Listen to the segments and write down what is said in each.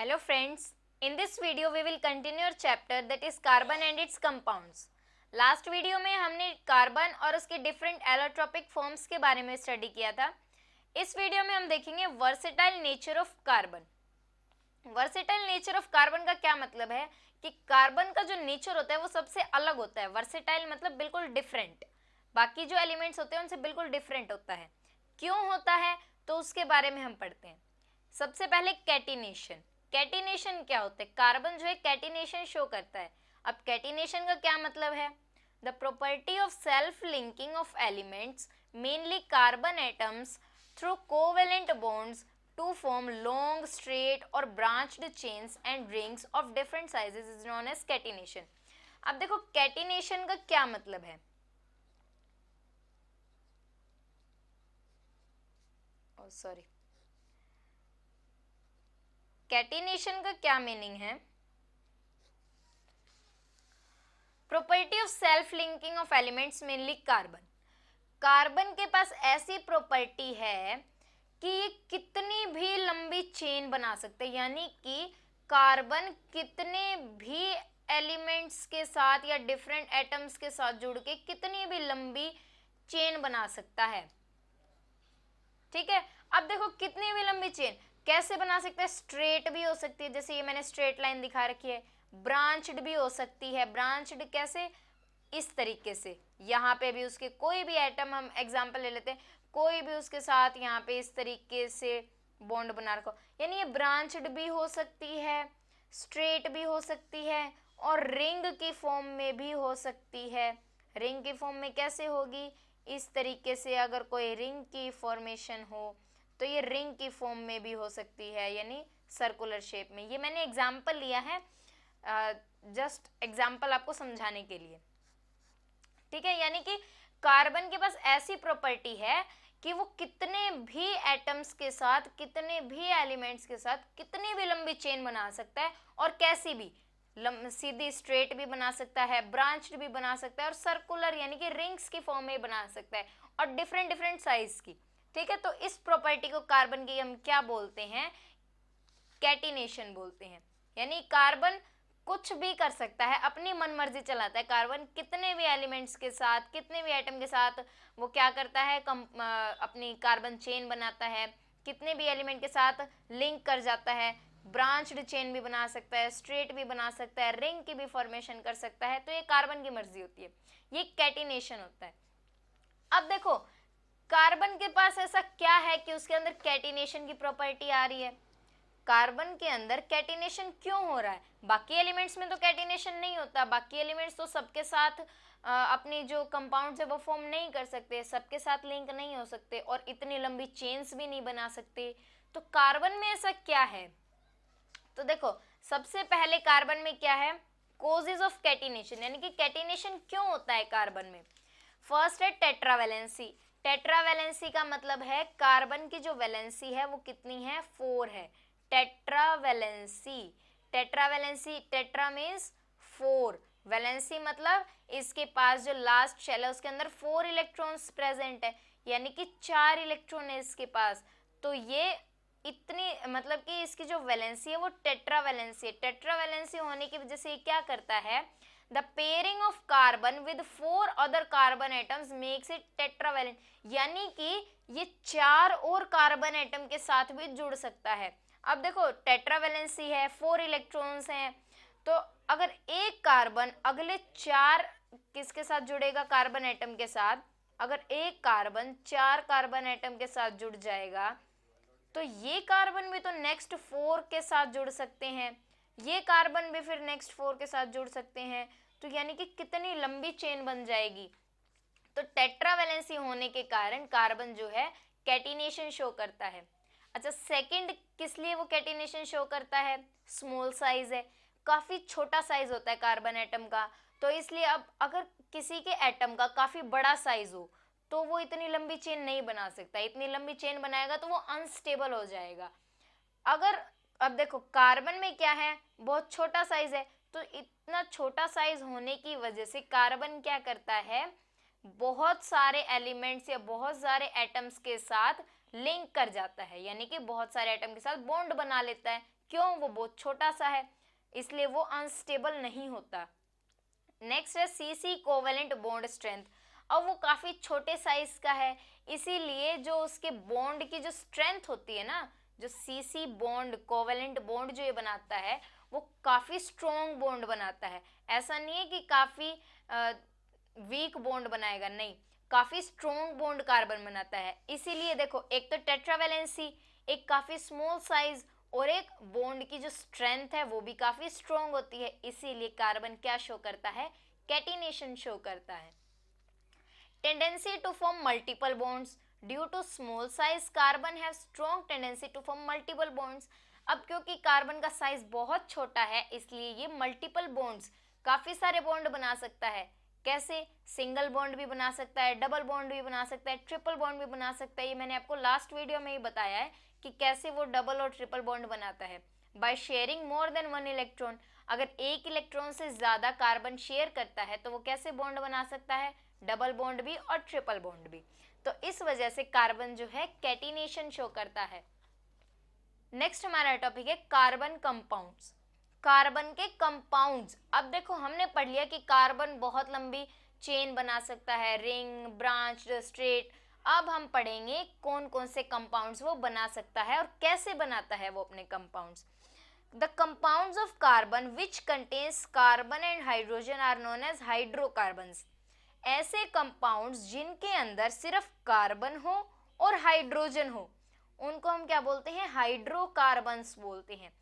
Hello friends, in this video we will continue our chapter that is carbon and its compounds. Last video में हमने carbon और उसके different allotropic forms के बारे में study किया था. इस वीडियो में हम देखेंगे versatile nature of carbon. Versatile nature of carbon का क्या मतलब है कि कार्बन का जो नेचर होता है वो सबसे अलग होता है. वर्सेटाइल मतलब बिल्कुल डिफरेंट, बाकी जो एलिमेंट्स होते हैं उनसे बिल्कुल डिफरेंट होता है. क्यों होता है तो उसके बारे में हम पढ़ते हैं. सबसे पहले कैटिनेशन. कैटिनेशन क्या होता है? कार्बन जो है कैटिनेशन शो करता है. अब कैटिनेशन का क्या मतलब है? The property of self linking of elements mainly carbon atoms through covalent bonds to form long, straight or branched chains and rings of different sizes is known as catenation. अब देखो catenation का क्या मतलब है. सॉरी, कैटिनेशन का क्या meaning है? Property of self linking of elements mainly carbon. Carbon के पास ऐसी प्रॉपर्टी है कि ये कितनी भी लंबी चेन बना सकते हैं, यानी कि कार्बन कितने भी एलिमेंट्स के साथ या डिफरेंट एटम्स के साथ जुड़ के कितनी भी लंबी चेन बना सकता है. ठीक है, अब देखो कितनी भी लंबी चेन कैसे बना सकता है. स्ट्रेट भी हो सकती है, जैसे ये मैंने स्ट्रेट लाइन दिखा रखी है. ब्रांच्ड भी हो सकती है. ब्रांच्ड कैसे? इस तरीके से. यहाँ पे भी उसके कोई भी एटम, हम एग्जांपल ले लेते हैं, कोई भी उसके साथ यहाँ पे इस तरीके से बॉन्ड बना रखो, यानी ये ब्रांच्ड भी हो सकती है, स्ट्रेट भी हो सकती है और रिंग की फॉर्म में भी हो सकती है. रिंग की फॉर्म में कैसे होगी? इस तरीके से. अगर कोई रिंग की फॉर्मेशन हो तो ये रिंग की फॉर्म में भी हो सकती है, यानी सर्कुलर शेप में. ये मैंने एग्जाम्पल लिया है, जस्ट एग्जाम्पल आपको समझाने के लिए. ठीक है, यानी कि कार्बन के पास ऐसी प्रॉपर्टी है कि वो कितने भी एटम्स के साथ, कितने भी एलिमेंट्स के साथ कितनी भी लंबी चेन बना सकता है, और कैसी भी सीधी स्ट्रेट भी बना सकता है, ब्रांच्ड भी बना सकता है और सर्कुलर यानी कि रिंग्स की फॉर्म में बना सकता है, और डिफरेंट डिफरेंट साइज की. ठीक है, तो इस प्रॉपर्टी को कार्बन की हम क्या बोलते हैं? कैटिनेशन बोलते हैं. यानी कार्बन कुछ भी कर सकता है, अपनी मनमर्जी चलाता है. कार्बन कितने भी एलिमेंट्स के साथ, कितने भी एटम के साथ वो क्या करता है, अपनी कार्बन चेन बनाता है, कितने भी एलिमेंट के साथ लिंक कर जाता है. ब्रांच्ड चेन भी बना सकता है, स्ट्रेट भी बना सकता है, रिंग की भी फॉर्मेशन कर सकता है. तो ये कार्बन की मर्जी होती है, ये कैटिनेशन होता है. अब देखो कार्बन के पास ऐसा क्या है कि उसके अंदर कैटिनेशन की प्रॉपर्टी आ रही है. कार्बन के अंदर कैटिनेशन क्यों हो रहा है? बाकी एलिमेंट्स में तो कैटिनेशन नहीं होता. बाकी एलिमेंट्स तो सबके साथ अपनी जो कंपाउंड है वो फॉर्म नहीं कर सकते, सबके साथ लिंक नहीं हो सकते और इतनी लंबी चेन्स भी नहीं बना सकते. तो कार्बन में ऐसा क्या है? तो देखो सबसे पहले कार्बन में क्या है? कोजेज ऑफ कैटिनेशन, यानी कि कैटिनेशन क्यों होता है कार्बन में. फर्स्ट है टेट्रावैलेंसी. टेट्रावैलेंसी का मतलब है कार्बन की जो वैलेंसी है वो कितनी है? 4 है. Tetravalency. Tetravalency, tetra means 4, valency मतलब इसके पास जो लास्ट शेल है उसके अंदर 4 इलेक्ट्रॉन्स प्रेजेंट है, यानी कि 4 इलेक्ट्रॉन है इसके पास. तो ये इतनी मतलब कि इसकी जो वैलेंसी है वो टेट्रावैलेंसी है. टेट्रावैलेंसी होने की वजह से ये क्या करता है? The pairing of carbon with 4 other carbon atoms makes it tetravalent, यानी कि ये 4 और कार्बन एटम के साथ भी जुड़ सकता है. अब देखो टेट्रावैलेंसी है, 4 इलेक्ट्रॉन्स हैं, तो अगर एक कार्बन अगले 4 किसके साथ जुड़ेगा? कार्बन एटम के साथ. अगर एक कार्बन 4 कार्बन एटम के साथ जुड़ जाएगा तो ये कार्बन भी तो नेक्स्ट 4 के साथ जुड़ सकते हैं, ये कार्बन भी फिर नेक्स्ट 4 के साथ जुड़ सकते हैं. तो यानी कि कितनी लंबी चेन बन जाएगी. तो टेट्रावैलेंसी होने के कारण कार्बन जो है कैटिनेशन शो करता है. अच्छा, सेकंड किस लिए वो कैटिनेशन शो करता है? स्मॉल साइज है, काफी छोटा साइज होता है कार्बन एटम का. तो इसलिए अब अगर किसी के एटम का काफी बड़ा साइज हो तो वो इतनी लंबी चेन नहीं बना सकता. इतनी लंबी चेन बनाएगा तो वो अनस्टेबल हो जाएगा. अगर अब देखो कार्बन में क्या है? बहुत छोटा साइज है, तो इतना छोटा साइज होने की वजह से कार्बन क्या करता है? बहुत सारे एलिमेंट्स या बहुत सारे एटम्स के साथ लिंक कर जाता है, यानी कि बहुत सारे एटम के साथ बॉन्ड बना लेता है. क्यों? वो बहुत छोटा सा है, इसलिए वो अनस्टेबल नहीं होता। नेक्स्ट है CC कोवेलेंट बॉन्ड स्ट्रेंथ। अब वो काफी छोटे साइज का है, इसीलिए जो उसके बॉन्ड की जो स्ट्रेंथ होती है ना, जो CC बॉन्ड कोवेलेंट बॉन्ड जो ये बनाता है वो काफी स्ट्रॉन्ग बॉन्ड बनाता है। ऐसा नहीं है कि काफी वीक बॉन्ड बनाएगा, नहीं, काफी स्ट्रॉन्ग बॉन्ड कार्बन बनाता है। इसीलिए देखो, एक तो टेट्रावेलेंसी, एक काफी स्मॉल साइज, और एक बॉन्ड की जो स्ट्रेंथ है वो भी काफी स्ट्रॉन्ग होती है, इसीलिए कार्बन क्या शो करता है? कैटिनेशन शो करता है। Tendency to form multiple bonds due to small size carbon have strong tendency to form multiple bonds. अब क्योंकि कार्बन का साइज बहुत छोटा है, इसलिए ये मल्टीपल बॉन्ड्स, काफी सारे बॉन्ड बना सकता है। कैसे? सिंगल बॉन्ड भी बना सकता है, डबल बॉन्ड भी बना सकता है, ट्रिपल बॉन्ड भी बना सकता है। ये मैंने आपको लास्ट वीडियो में ही बताया है कि कैसे वो डबल और ट्रिपल बॉन्ड बनाता है। By sharing more than one electron, अगर एक इलेक्ट्रॉन से ज्यादा कार्बन शेयर करता है तो वो कैसे बॉन्ड बना सकता है? डबल बॉन्ड भी और ट्रिपल बॉन्ड भी। तो इस वजह से कार्बन जो है कैटिनेशन शो करता है। नेक्स्ट हमारा टॉपिक है कार्बन कंपाउंड्स। कार्बन के कंपाउंड्स। अब देखो, हमने पढ़ लिया कि कार्बन बहुत लंबी चेन बना सकता है, रिंग, ब्रांच, स्ट्रेट। अब हम पढ़ेंगे कौन कौन से कंपाउंड्स वो बना सकता है और कैसे बनाता है वो अपने compounds. The compounds of carbon which contains carbon and hydrogen are known as hydrocarbons. ऐसे कंपाउंड्स जिनके अंदर सिर्फ कार्बन हो और हाइड्रोजन हो, उनको हम क्या बोलते हैं? हाइड्रोकार्बन्स बोलते हैं।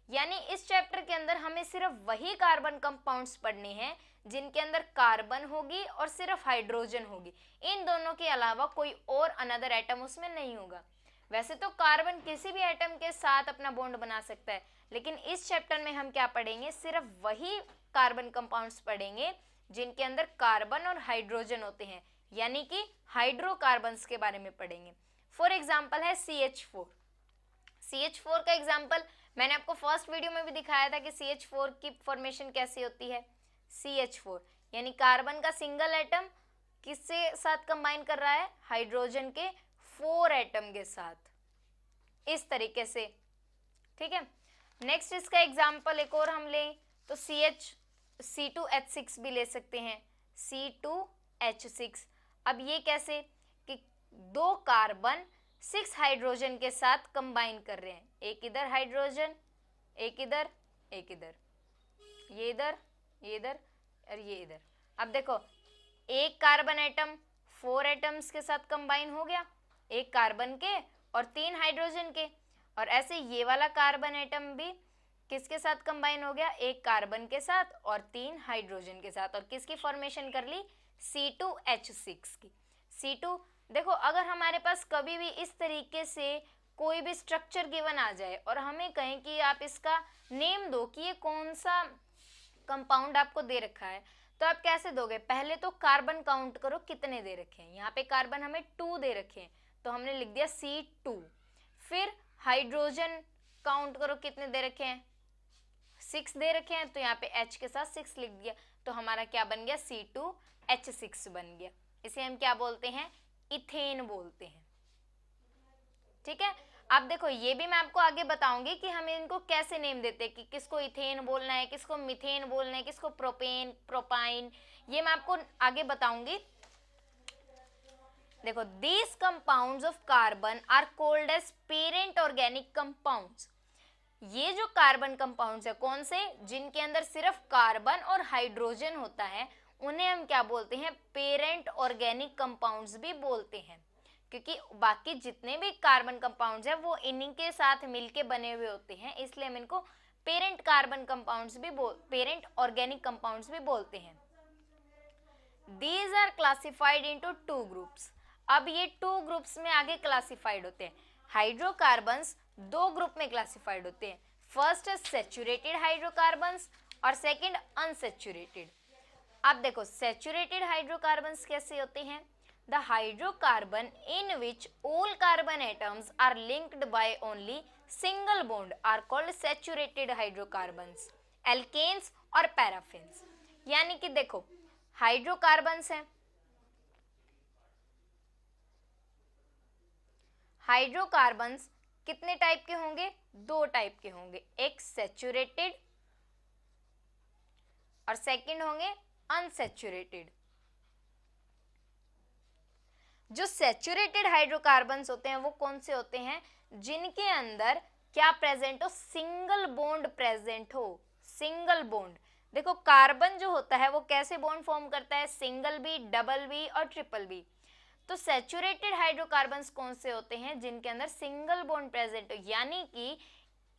यानी इस चैप्टर के अंदर हमें सिर्फ वही कार्बन कंपाउंड्स पढ़ने हैं जिनके अंदर कार्बन होगी और सिर्फ हाइड्रोजन होगी। इन दोनों के अलावा कोई और अनदर एटम उसमें नहीं होगा। वैसे तो कार्बन किसी भी एटम के साथ अपना बॉन्ड बना सकता है, लेकिन इस चैप्टर में हम क्या पढ़ेंगे? सिर्फ वही कार्बन कंपाउंड्स पढ़ेंगे जिनके अंदर कार्बन और हाइड्रोजन होते हैं, यानी कि हाइड्रोकार्बन्स के बारे में पढ़ेंगे। फॉर एग्जाम्पल है CH4। CH4 का एग्जाम्पल मैंने आपको फर्स्ट वीडियो में भी दिखाया था कि CH4 की फॉर्मेशन कैसी होती है। CH4 यानी कार्बन का सिंगल एटम किसके साथ कंबाइन कर रहा है? हाइड्रोजन के 4 एटम के साथ, इस तरीके से। ठीक है। नेक्स्ट इसका एग्जाम्पल एक और हम लें तो C2H6 भी ले सकते हैं। C2H6। अब ये कैसे? कि 2 कार्बन 6 हाइड्रोजन के साथ कंबाइन कर रहे हैं, एक इधर हाइड्रोजन, एक इधर, एक इधर, ये इधर, ये इधर और ये इधर। अब देखो, एक कार्बन एटम 4 एटम्स के साथ कंबाइन हो गया, एक कार्बन के और 3 हाइड्रोजन के। और ऐसे ये वाला कार्बन एटम भी किसके साथ कंबाइन हो गया? एक कार्बन के साथ और 3 हाइड्रोजन के साथ। और किसकी फॉर्मेशन कर ली? C2H6 की। C2 देखो, अगर हमारे पास कभी भी इस तरीके से कोई भी स्ट्रक्चर गिवन आ जाए और हमें कहें कि आप इसका नेम दो कि ये कौन सा कंपाउंड आपको दे रखा है, तो आप कैसे दोगे? पहले तो कार्बन काउंट करो कितने दे रखे हैं। यहाँ पे कार्बन हमें 2 दे रखे हैं तो हमने लिख दिया C2। फिर हाइड्रोजन काउंट करो कितने दे रखे हैं? 6 दे रखे हैं तो यहाँ पे H के साथ 6 लिख दिया, तो हमारा क्या बन गया? C2H6 बन गया। इसे हम क्या बोलते हैं? इथेन बोलते हैं। ठीक है। अब देखो, ये भी मैं आपको आगे बताऊंगी कि हम इनको कैसे नेम देते हैं, कि किसको इथेन बोलना है, किसको मीथेन बोलना है, किसको प्रोपेन, प्रोपाइन, ये मैं आपको आगे बताऊंगी। देखो, these compounds of carbon are called as parent organic compounds। ये जो कार्बन कंपाउंड्स है, कौन से? जिनके अंदर सिर्फ कार्बन और हाइड्रोजन होता है, उन्हें हम क्या बोलते हैं? पेरेंट ऑर्गेनिक कंपाउंड्स भी बोलते हैं, क्योंकि बाकी जितने भी कार्बन कंपाउंड्स हैं वो इन्हीं के साथ मिलके बने हुए होते हैं, इसलिए हम इनको पेरेंट कार्बन कंपाउंड्स भी पेरेंट ऑर्गेनिक कंपाउंड्स भी बोलते हैं। These are classified into 2 groups। अब ये 2 ग्रुप्स में आगे क्लासिफाइड होते हैं। हाइड्रोकार्बन्स 2 ग्रुप में क्लासिफाइड होते हैं। फर्स्ट है सैचुरेटेड हाइड्रोकार्बन्स और सेकंड अनसैचुरेटेड। अब देखो, सैचुरेटेड हाइड्रोकार्बन्स कैसे होते हैं? The hydrocarbon in which all carbon atoms are linked by only single bond are called saturated hydrocarbons, alkanes और पैराफिन्स। यानी कि देखो, हाइड्रोकार्बन्स हैं, हाइड्रोकार्बन्स कितने टाइप के होंगे? 2 टाइप के होंगे, एक सैचुरेटेड और सेकंड होंगे अनसैचुरेटेड। जो सैचुरेटेड हाइड्रोकार्बन्स होते हैं वो कौन से होते हैं? जिनके अंदर क्या प्रेजेंट हो? सिंगल बॉन्ड प्रेजेंट हो, सिंगल बॉन्ड। देखो कार्बन जो होता है वो कैसे बॉन्ड फॉर्म करता है? सिंगल बी, डबल बी और ट्रिपल बी। तो सैचुरेटेड हाइड्रोकार्बन्स कौन से होते हैं? जिनके अंदर सिंगल बॉन्ड प्रेजेंट हो, यानी कि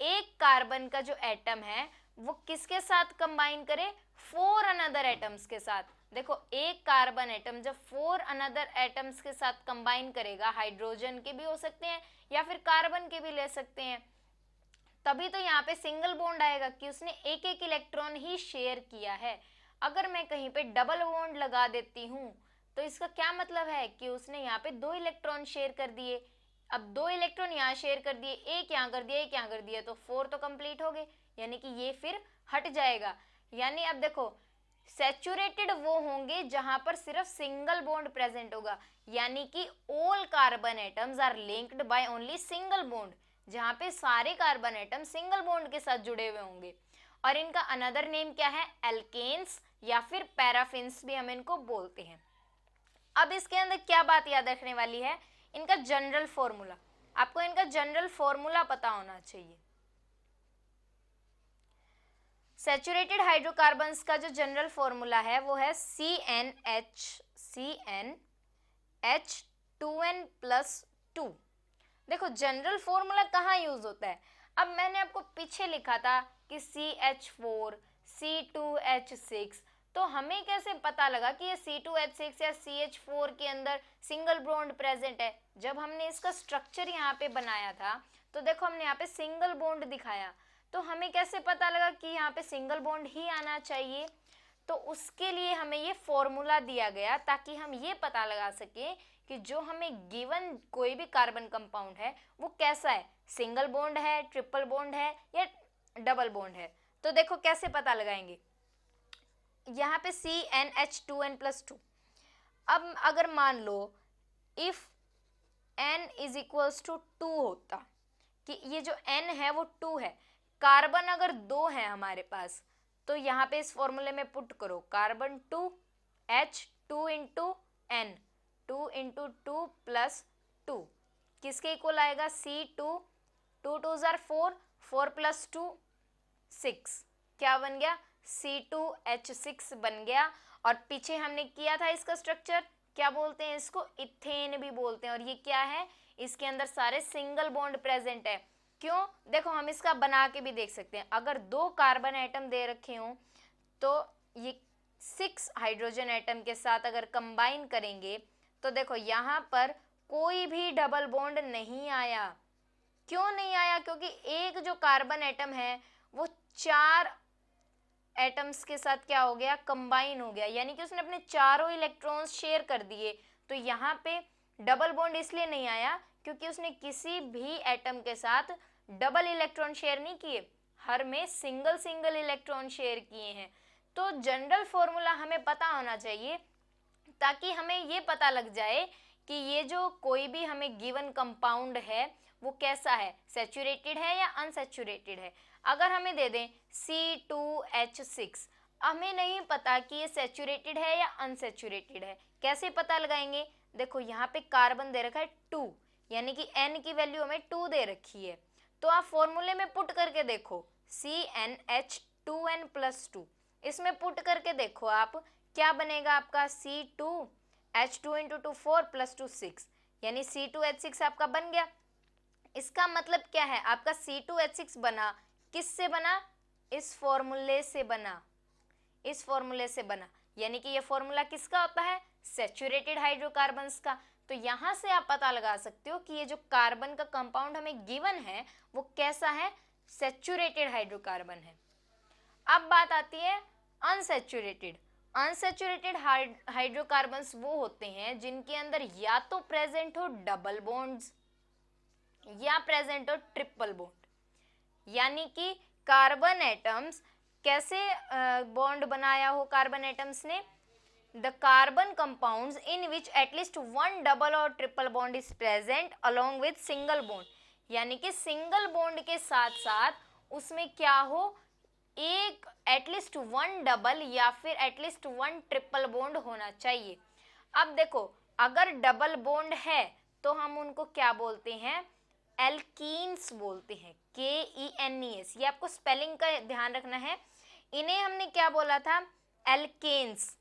एक कार्बन का जो एटम है वो किसके साथ कंबाइन करे? 4 अनदर एटम्स के साथ। देखो एक कार्बन एटम जब 4 अनदर एटम्स के साथ कंबाइन करेगा, हाइड्रोजन के भी हो सकते हैं या फिर कार्बन के भी ले सकते हैं, तभी तो यहाँ पे सिंगल बॉन्ड आएगा कि उसने एक एक इलेक्ट्रॉन ही शेयर किया है। अगर मैं कहीं पे डबल बॉन्ड लगा देती हूँ तो इसका क्या मतलब है? कि उसने यहाँ पे 2 इलेक्ट्रॉन शेयर कर दिए। अब 2 इलेक्ट्रॉन यहाँ शेयर कर दिए, एक यहाँ कर दिया, एक यहाँ कर दिया, तो 4 तो कंप्लीट हो गए, यानी कि ये फिर हट जाएगा। यानी अब देखो सैचुरेटेड वो होंगे जहां पर सिर्फ सिंगल बॉन्ड प्रेजेंट होगा, यानी कि all carbon atoms are linked by only single bond, जहां पे सारे कार्बन एटम सिंगल बॉन्ड के साथ जुड़े हुए होंगे। और इनका अनदर नेम क्या है? एल्केन्स या फिर पैराफिन्स भी हम इनको बोलते हैं। अब इसके अंदर क्या बात याद रखने वाली है? इनका जनरल फॉर्मूला। आपको इनका जनरल फॉर्मूला पता होना चाहिए। सैचुरेटेड हाइड्रोकार्बन्स का जो जनरल फॉर्मूला है वो है CnH2n+2। देखो जनरल फॉर्मूला कहाँ यूज होता है? अब मैंने आपको पीछे लिखा था कि CH4 C2H6, तो हमें कैसे पता लगा कि ये C2H6 या CH4 के अंदर सिंगल बॉन्ड प्रेजेंट है? जब हमने इसका स्ट्रक्चर यहाँ पे बनाया था तो देखो हमने यहाँ पे सिंगल बॉन्ड दिखाया, तो हमें कैसे पता लगा कि यहाँ पे सिंगल बॉन्ड ही आना चाहिए? तो उसके लिए हमें ये फॉर्मूला दिया गया ताकि हम ये पता लगा सके कि जो हमें गिवन कोई भी कार्बन कंपाउंड है वो कैसा है, सिंगल बॉन्ड है, ट्रिपल बॉन्ड है या डबल बॉन्ड है। तो देखो कैसे पता लगाएंगे, यहाँ पे CnH2n+2। अब अगर मान लो if n is equals to 2 होता, कि ये जो n है वो 2 है, कार्बन अगर 2 है हमारे पास, तो यहाँ पे इस फॉर्मूले में पुट करो carbon 2 H 2 into n, 2 into 2 plus 2 किसके इक्वल आएगा? C2, 2 2 जार 4, 4 प्लस 2 6, क्या बन गया? C2H6 बन गया। और पीछे हमने किया था इसका स्ट्रक्चर, क्या बोलते हैं इसको? इथेन भी बोलते हैं। और ये क्या है? इसके अंदर सारे सिंगल बॉन्ड प्रेजेंट है। क्यों? देखो हम इसका बना के भी देख सकते हैं। अगर 2 कार्बन एटम दे रखे हों तो ये 6 हाइड्रोजन एटम के साथ अगर कंबाइन करेंगे तो देखो यहाँ पर कोई भी डबल बॉन्ड नहीं आया। क्यों नहीं आया? क्योंकि एक जो कार्बन एटम है वो 4 एटम्स के साथ क्या हो गया? कंबाइन हो गया, यानी कि उसने अपने चारों इलेक्ट्रॉन्स शेयर कर दिए। तो यहाँ पे डबल बॉन्ड इसलिए नहीं आया क्योंकि उसने किसी भी एटम के साथ डबल इलेक्ट्रॉन शेयर नहीं किए, हर में सिंगल सिंगल इलेक्ट्रॉन शेयर किए हैं। तो जनरल फॉर्मूला हमें पता होना चाहिए ताकि हमें ये पता लग जाए कि ये जो कोई भी हमें गिवन कंपाउंड है वो कैसा है, सैचुरेटेड है या अनसैचुरेटेड है। अगर हमें दे दें C2H6, हमें नहीं पता कि ये सैचुरेटेड है या अनसैचुरेटेड है, कैसे पता लगाएंगे? देखो यहाँ पे कार्बन दे रखा है 2, यानी कि n की वैल्यू हमें 2 दे रखी है, तो आप फॉर्मूले में पुट करके देखो CnH2n+2, इसमें पुट करके देखो आप क्या बनेगा आपका? C2H2 इंटू 2 4 प्लस 2 6, यानी C2H6 आपका बन गया। इसका मतलब क्या है? आपका C2H6 बना, किससे बना? इस फॉर्मूले से बना, इस फॉर्मूले से बना, यानी कि ये फॉर्मूला किसका होता है? सैचुरेटेड हाइड्रोकार्बन्स का। तो यहाँ से आप पता लगा सकते हो कि ये जो कार्बन का कंपाउंड हमें गिवन है वो कैसा है? सैचुरेटेड हाइड्रोकार्बन है। अब बात आती है अनसैचुरेटेड। अनसैचुरेटेड हाइड्रोकार्बन्स वो होते हैं जिनके अंदर या तो प्रेजेंट हो डबल बॉन्ड्स या प्रेजेंट हो ट्रिपल बॉन्ड, यानी कि कार्बन एटम्स कैसे बॉन्ड बनाया हो कार्बन एटम्स ने? The carbon compounds in which at least 1 double और triple bond is present along with single bond, यानी कि सिंगल बॉन्ड के साथ साथ उसमें क्या हो, एक एटलीस्ट वन डबल या फिर एटलीस्ट वन ट्रिपल बॉन्ड होना चाहिए। अब देखो अगर डबल बॉन्ड है तो हम उनको क्या बोलते हैं, एल्कीन्स बोलते हैं, KENES। ये आपको स्पेलिंग का ध्यान रखना है। इन्हें हमने क्या बोला था, एल्केन्स।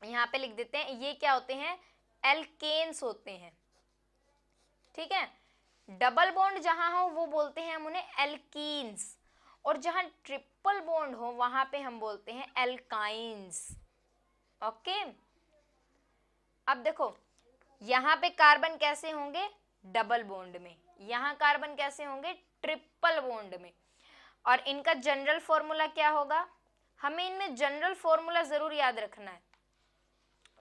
यहाँ पे लिख देते हैं, ये क्या होते हैं, एल्केन्स होते हैं। ठीक है, डबल बॉन्ड जहां हो वो बोलते हैं हम उन्हें एल्कीन्स, और जहां ट्रिपल बॉन्ड हो वहां पे हम बोलते हैं एल्काइंस। ओके, अब देखो यहाँ पे कार्बन कैसे होंगे, डबल बॉन्ड में, यहाँ कार्बन कैसे होंगे, ट्रिपल बॉन्ड में। और इनका जनरल फॉर्मूला क्या होगा, हमें इनमें जनरल फॉर्मूला जरूर याद रखना है।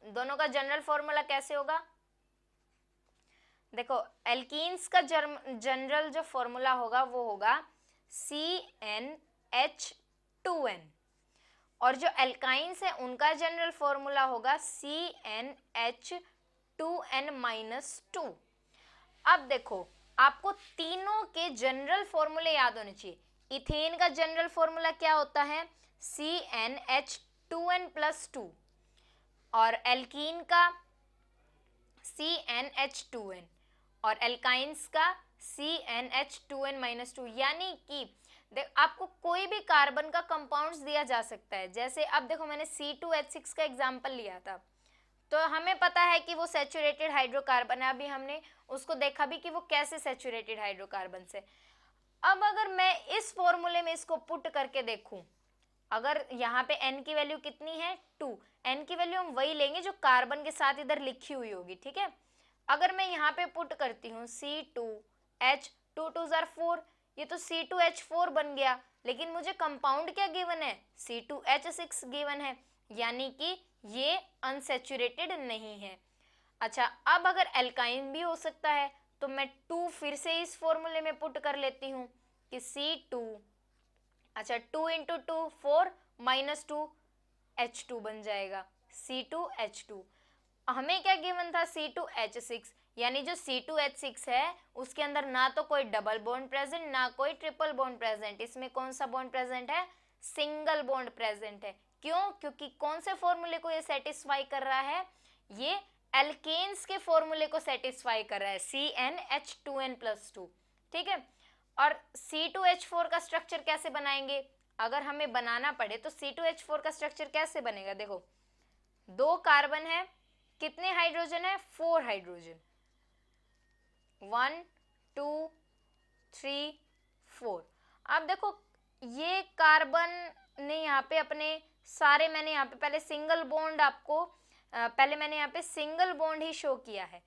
दोनों का जनरल फॉर्मूला कैसे होगा, देखो एल्कीन्स का जनरल जो फॉर्मूला होगा वो होगा CnH2n, और जो एल्काइंस है उनका जनरल फॉर्मूला होगा CnH2n-2। अब देखो आपको तीनों के जनरल फॉर्मूले याद होने चाहिए। इथेन का जनरल फॉर्मूला क्या होता है, CnH2n+2, और एल्कीन का CnH2n, और एल्काइंस का CnH2n-2। यानी कि आपको कोई भी कार्बन का कंपाउंड्स दिया जा सकता है। जैसे अब देखो मैंने C2H6 का एग्जांपल लिया था, तो हमें पता है कि वो सैचुरेटेड हाइड्रोकार्बन है। अभी हमने उसको देखा भी कि वो कैसे सैचुरेटेड हाइड्रोकार्बन से। अब अगर मैं इस फॉर्मूले में इसको पुट करके देखूं, अगर यहाँ पे N की वैल्यू कितनी है, 2, N की वैल्यू हम वही लेंगे जो कार्बन के साथ इधर लिखी हुई होगी। ठीक है, अगर मैं यहाँ पे पुट करती हूँ C2H, 2 2 जार 4, ये तो C2H4 बन गया, लेकिन मुझे कंपाउंड क्या गिवन है, C2H6 गिवन है, यानी कि ये अनसैचुरेटेड नहीं है। अच्छा, अब अगर एल्काइन भी हो सकता है तो मैं 2 फिर से इस फॉर्मूले में पुट कर लेती हूँ कि C2, अच्छा 2 × 2 4 -2 H2 बन जाएगा, C2H2। हमें क्या गिवन था, C2H6, यानी जो C2H6 है उसके अंदर ना तो कोई डबल बॉन्ड प्रेजेंट ना कोई ट्रिपल बॉन्ड प्रेजेंट। इसमें कौन सा बॉन्ड प्रेजेंट है, सिंगल बॉन्ड प्रेजेंट है। क्यों, क्योंकि कौन से फॉर्मूले को ये सेटिस्फाई कर रहा है, ये एल्केन्स के फॉर्मूले को सेटिस्फाई कर रहा है, CnH2n+2। ठीक है, और C2H4 का स्ट्रक्चर कैसे बनाएंगे, अगर हमें बनाना पड़े तो C2H4 का स्ट्रक्चर कैसे बनेगा, देखो 2 कार्बन है, कितने हाइड्रोजन है, 4 हाइड्रोजन, 1 2 3 4। अब देखो ये कार्बन ने यहाँ पे अपने सारे, मैंने यहाँ पे पहले सिंगल बॉन्ड आपको पहले मैंने यहाँ पे सिंगल बॉन्ड ही शो किया है।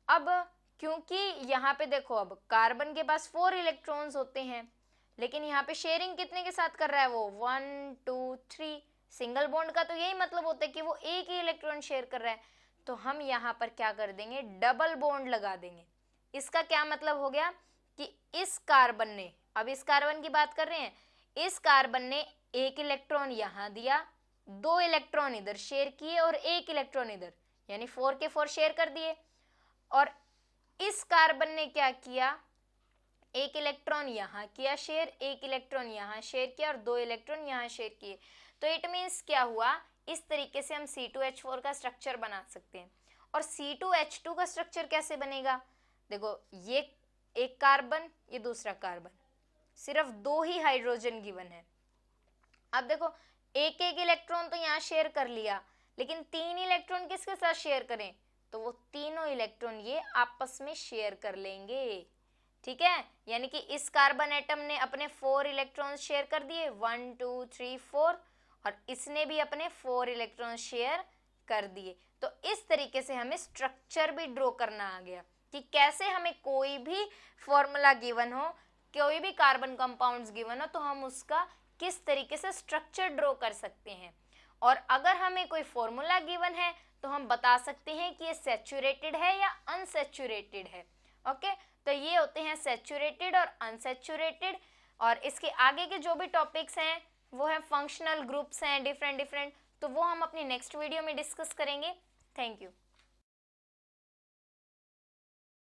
अब क्योंकि यहाँ पे देखो अब कार्बन के पास 4 इलेक्ट्रॉन्स होते हैं, लेकिन यहाँ पे शेयरिंग कितने के साथ कर रहा है वो, 1 2 3। सिंगल बॉन्ड का तो यही मतलब होता है कि वो एक ही इलेक्ट्रॉन शेयर कर रहा है, तो हम यहाँ पर क्या कर देंगे, डबल बॉन्ड लगा देंगे। इसका क्या मतलब हो गया कि इस कार्बन ने, अब इस कार्बन की बात कर रहे हैं, इस कार्बन ने एक इलेक्ट्रॉन यहाँ दिया, 2 इलेक्ट्रॉन इधर शेयर किए और 1 इलेक्ट्रॉन इधर, यानी 4 के 4 शेयर कर दिए। और इस कार्बन ने क्या किया, 1 इलेक्ट्रॉन यहाँ किया शेयर, 1 इलेक्ट्रॉन यहाँ शेयर किया और 2 इलेक्ट्रॉन यहाँ शेयर किए। तो इट मीन्स क्या हुआ, इस तरीके से हम C2H4 का स्ट्रक्चर बना सकते हैं। और C2H2 का स्ट्रक्चर कैसे बनेगा, देखो ये एक कार्बन, ये दूसरा कार्बन, सिर्फ 2 ही हाइड्रोजन गिवन है। अब देखो एक एक इलेक्ट्रॉन तो यहाँ शेयर कर लिया, लेकिन 3 इलेक्ट्रॉन किसके साथ शेयर करें, तो वो तीनों इलेक्ट्रॉन ये आपस में शेयर कर लेंगे। ठीक है, यानी कि इस कार्बन एटम ने अपने 4 इलेक्ट्रॉन शेयर कर दिए, 1 2 3 4, और इसने भी अपने 4 इलेक्ट्रॉन शेयर कर दिए। तो इस तरीके से हमें स्ट्रक्चर भी ड्रॉ करना आ गया कि कैसे हमें कोई भी फॉर्मूला गिवन हो, कोई भी कार्बन कंपाउंड्स गिवन हो, तो हम उसका किस तरीके से स्ट्रक्चर ड्रॉ कर सकते हैं। और अगर हमें कोई फॉर्मूला गिवन है तो हम बता सकते हैं कि ये सैचुरेटेड है या अनसैचुरेटेड है। ओके, तो ये होते हैं सैचुरेटेड और अनसैचुरेटेड। और इसके आगे के जो भी टॉपिक्स हैं वो है फंक्शनल ग्रुप्स हैं डिफरेंट, तो वो हम अपनी नेक्स्ट वीडियो में डिस्कस करेंगे। Thank you.